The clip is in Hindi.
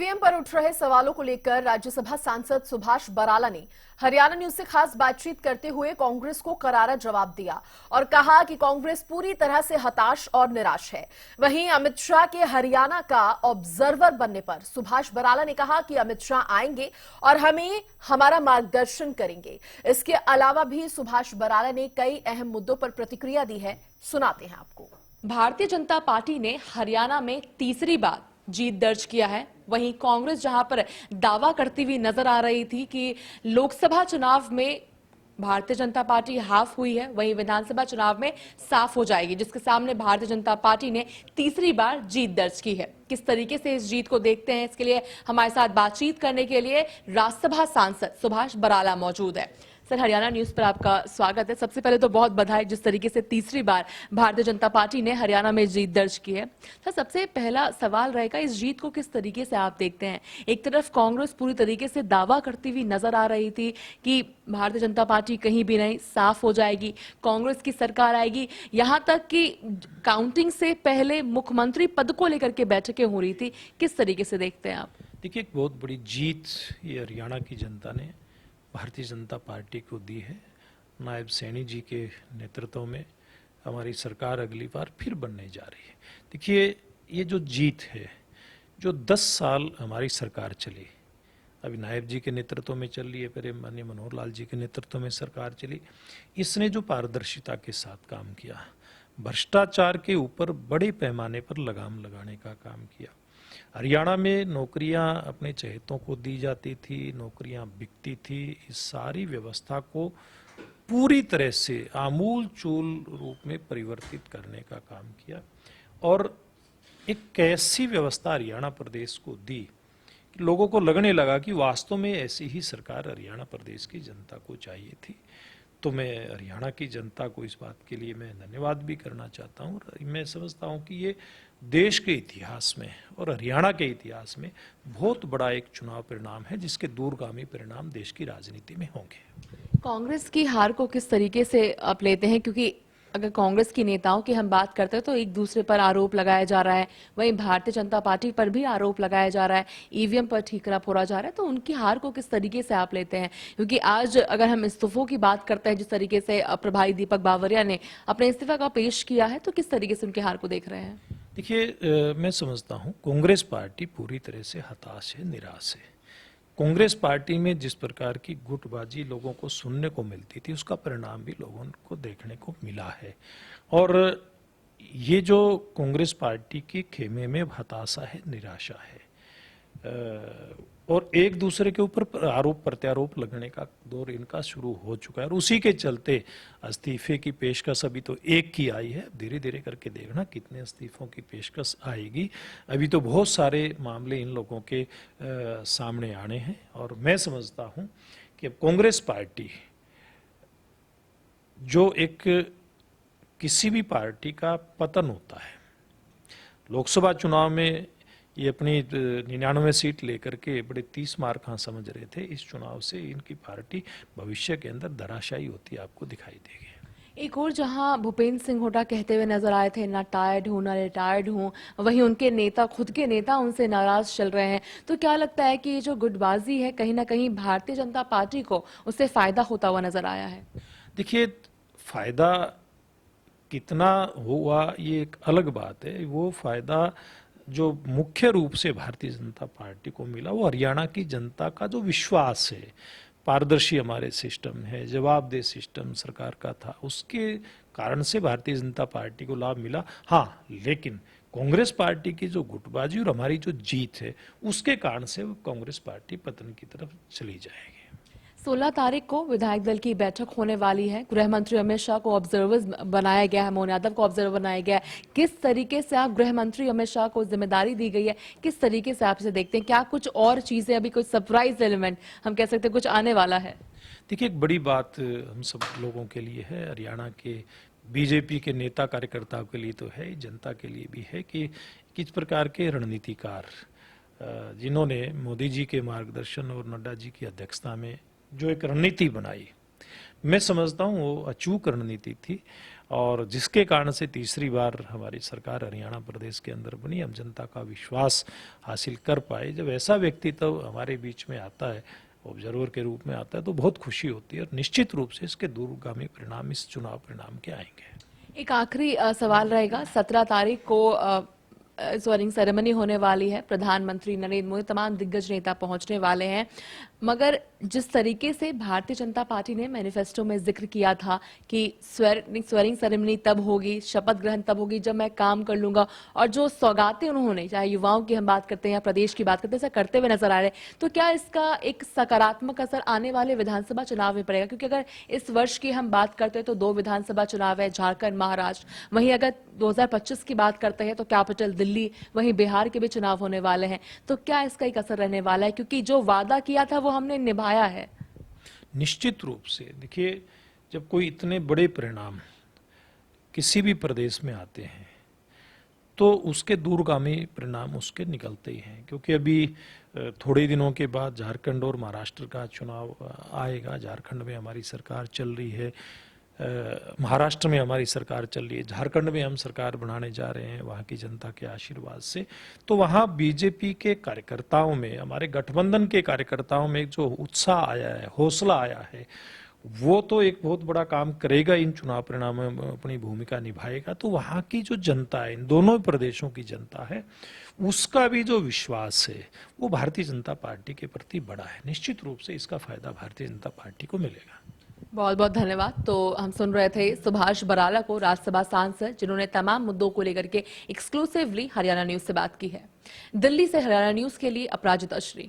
ईवीएम पर उठ रहे सवालों को लेकर राज्यसभा सांसद सुभाष बराला ने हरियाणा न्यूज से खास बातचीत करते हुए कांग्रेस को करारा जवाब दिया और कहा कि कांग्रेस पूरी तरह से हताश और निराश है। वहीं अमित शाह के हरियाणा का ऑब्जर्वर बनने पर सुभाष बराला ने कहा कि अमित शाह आएंगे और हमें हमारा मार्गदर्शन करेंगे। इसके अलावा भी सुभाष बराला ने कई अहम मुद्दों पर प्रतिक्रिया दी है, सुनाते हैं आपको। भारतीय जनता पार्टी ने हरियाणा में तीसरी बार जीत दर्ज किया है। वहीं कांग्रेस जहां पर दावा करती हुई नजर आ रही थी कि लोकसभा चुनाव में भारतीय जनता पार्टी हाफ हुई है, वहीं विधानसभा चुनाव में साफ हो जाएगी, जिसके सामने भारतीय जनता पार्टी ने तीसरी बार जीत दर्ज की है। किस तरीके से इस जीत को देखते हैं, इसके लिए हमारे साथ बातचीत करने के लिए राज्यसभा सांसद सुभाष बराला मौजूद है। सर, हरियाणा न्यूज पर आपका स्वागत है। सबसे पहले तो बहुत बधाई, जिस तरीके से तीसरी बार भारतीय जनता पार्टी ने हरियाणा में जीत दर्ज की है। सर, सबसे पहला सवाल रहेगा, इस जीत को किस तरीके से आप देखते हैं? एक तरफ कांग्रेस पूरी तरीके से दावा करती हुई नजर आ रही थी कि भारतीय जनता पार्टी कहीं भी नहीं, साफ हो जाएगी, कांग्रेस की सरकार आएगी, यहां तक कि काउंटिंग से पहले मुख्यमंत्री पद को लेकर के बैठकें हो रही थी। किस तरीके से देखते हैं आप? देखिए, एक बहुत बड़ी जीत ये हरियाणा की जनता ने भारतीय जनता पार्टी को दी है। नायब सैनी जी के नेतृत्व में हमारी सरकार अगली बार फिर बनने जा रही है। देखिए, ये जो जीत है, जो 10 साल हमारी सरकार चली, अभी नायब जी के नेतृत्व में चल रही है, पहले माननीय मनोहर लाल जी के नेतृत्व में सरकार चली, इसने जो पारदर्शिता के साथ काम किया, भ्रष्टाचार के ऊपर बड़े पैमाने पर लगाम लगाने का काम किया। हरियाणा में नौकरियां अपने चहेतों को दी जाती थी, नौकरियां बिकती थी, इस सारी व्यवस्था को पूरी तरह से आमूल चूल रूप में परिवर्तित करने का काम किया और एक ऐसी व्यवस्था हरियाणा प्रदेश को दी कि लोगों को लगने लगा कि वास्तव में ऐसी ही सरकार हरियाणा प्रदेश की जनता को चाहिए थी। तो मैं हरियाणा की जनता को इस बात के लिए मैं धन्यवाद भी करना चाहता हूँ। मैं समझता हूँ कि ये देश के इतिहास में और हरियाणा के इतिहास में बहुत बड़ा एक चुनाव परिणाम है, जिसके दूरगामी परिणाम देश की राजनीति में होंगे। कांग्रेस की हार को किस तरीके से आप लेते हैं? क्योंकि अगर कांग्रेस की नेताओं की हम बात करते हैं तो एक दूसरे पर आरोप लगाया जा रहा है, वहीं भारतीय जनता पार्टी पर भी आरोप लगाया जा रहा है, ईवीएम पर ठीकरा फोड़ा जा रहा है, तो उनकी हार को किस तरीके से आप लेते हैं? क्योंकि आज अगर हम इस्तीफों की बात करते हैं, जिस तरीके से प्रभारी दीपक बावरिया ने अपने इस्तीफा का पेश किया है, तो किस तरीके से उनकी हार को देख रहे हैं? देखिए, मैं समझता हूँ कांग्रेस पार्टी पूरी तरह से हताश है, निराश है। कांग्रेस पार्टी में जिस प्रकार की गुटबाजी लोगों को सुनने को मिलती थी, उसका परिणाम भी लोगों को देखने को मिला है। और ये जो कांग्रेस पार्टी की खेमे में हताशा है, निराशा है, और एक दूसरे के ऊपर आरोप प्रत्यारोप लगने का दौर इनका शुरू हो चुका है और उसी के चलते इस्तीफे की पेशकश अभी तो एक की आई है। धीरे धीरे करके देखना कितने इस्तीफों की पेशकश आएगी। अभी तो बहुत सारे मामले इन लोगों के सामने आने हैं और मैं समझता हूं कि अब कांग्रेस पार्टी जो एक किसी भी पार्टी का पतन होता है, लोकसभा चुनाव में ये अपनी 99 सीट लेकर के बड़े 30 मार्क हाँ समझ रहे थे, इस चुनाव से इनकी पार्टी भविष्य के अंदर धराशायी होती आपको दिखाई देगी। एक और जहां भूपेंद्र सिंह हुड्डा कहते हुए नजर आए थे, ना टायर्ड हूं ना रिटायर्ड हूं, वहीं उनके नेता, खुद के नेता उनसे नाराज चल रहे हैं। तो क्या लगता है कि ये जो गुटबाजी है, कहीं ना कहीं भारतीय जनता पार्टी को उससे फायदा होता हुआ नजर आया है? देखिए, फायदा कितना हुआ ये एक अलग बात है। वो फायदा जो मुख्य रूप से भारतीय जनता पार्टी को मिला, वो हरियाणा की जनता का जो विश्वास है, पारदर्शी हमारे सिस्टम है, जवाबदेह सिस्टम सरकार का था, उसके कारण से भारतीय जनता पार्टी को लाभ मिला। हाँ, लेकिन कांग्रेस पार्टी की जो गुटबाजी और हमारी जो जीत है, उसके कारण से कांग्रेस पार्टी पतन की तरफ चली जाएगी। 16 तारीख को विधायक दल की बैठक होने वाली है। गृह मंत्री अमित शाह को ऑब्जर्वर बनाया गया है, मोहन यादव को ऑब्जर्वर बनाया गया है। किस तरीके से आप गृह मंत्री अमित शाह को जिम्मेदारी दी गई है, किस तरीके से आप इसे देखते हैं? क्या कुछ और चीजें, अभी कुछ सरप्राइज एलिमेंट हम कह सकते हैं कुछ आने वाला है? देखिए, एक बड़ी बात हम सब लोगों के लिए है, हरियाणा के बीजेपी के नेता कार्यकर्ताओं के लिए तो है, जनता के लिए भी है, कि किस प्रकार के रणनीतिकार जिन्होंने मोदी जी के मार्गदर्शन और नड्डा जी की अध्यक्षता में जो एक रणनीति बनाई, मैं समझता हूँ वो अचूक रणनीति थी और जिसके कारण से तीसरी बार हमारी सरकार हरियाणा प्रदेश के अंदर बनी, हम जनता का विश्वास हासिल कर पाए। जब ऐसा व्यक्ति तो हमारे बीच में आता है, ऑब्जर्वर के रूप में आता है, तो बहुत खुशी होती है और निश्चित रूप से इसके दूरगामी परिणाम इस चुनाव परिणाम के आएंगे। एक आखिरी सवाल रहेगा। 17 तारीख को स्वेरिंग सेरेमनी होने वाली है। प्रधानमंत्री नरेंद्र मोदी, तमाम दिग्गज नेता पहुंचने वाले हैं, मगर जिस तरीके से भारतीय जनता पार्टी ने मैनिफेस्टो में जिक्र किया था कि स्वेरिंग सेरेमनी तब होगी, शपथ ग्रहण तब होगी जब मैं काम कर लूंगा, और जो सौगातें उन्होंने, चाहे युवाओं की हम बात करते हैं या प्रदेश की बात करते हैं, ऐसा करते हुए नजर आ रहे हैं, तो क्या इसका एक सकारात्मक असर आने वाले विधानसभा चुनाव में पड़ेगा? क्योंकि अगर इस वर्ष की हम बात करते हैं तो 2 विधानसभा चुनाव है, झारखंड, महाराष्ट्र। वहीं अगर 2025 की बात करते हैं तो कैपिटल दिल्ली, वहीं बिहार के भी चुनाव होने वाले हैं। तो क्या इसका एक असर रहने वाला है? क्योंकि जो वादा किया था वो हमने निभाया है। निश्चित रूप से देखिए, जब कोई इतने बड़े परिणाम किसी भी प्रदेश में आते हैं तो उसके दूरगामी परिणाम उसके निकलते ही हैं। क्योंकि अभी थोड़े दिनों के बाद झारखंड और महाराष्ट्र का चुनाव आएगा। झारखंड में हमारी सरकार चल रही है, महाराष्ट्र में हमारी सरकार चल रही है, झारखंड में हम सरकार बनाने जा रहे हैं वहाँ की जनता के आशीर्वाद से। तो वहाँ बीजेपी के कार्यकर्ताओं में, हमारे गठबंधन के कार्यकर्ताओं में एक जो उत्साह आया है, हौसला आया है, वो तो एक बहुत बड़ा काम करेगा, इन चुनाव परिणामों में अपनी भूमिका निभाएगा। तो वहाँ की जो जनता है, इन दोनों प्रदेशों की जनता है, उसका भी जो विश्वास है वो भारतीय जनता पार्टी के प्रति बड़ा है। निश्चित रूप से इसका फायदा भारतीय जनता पार्टी को मिलेगा। बहुत बहुत धन्यवाद। तो हम सुन रहे थे सुभाष बराला को, राज्यसभा सांसद, जिन्होंने तमाम मुद्दों को लेकर के एक्सक्लूसिवली हरियाणा न्यूज से बात की है। दिल्ली से हरियाणा न्यूज के लिए अपराजिता श्री।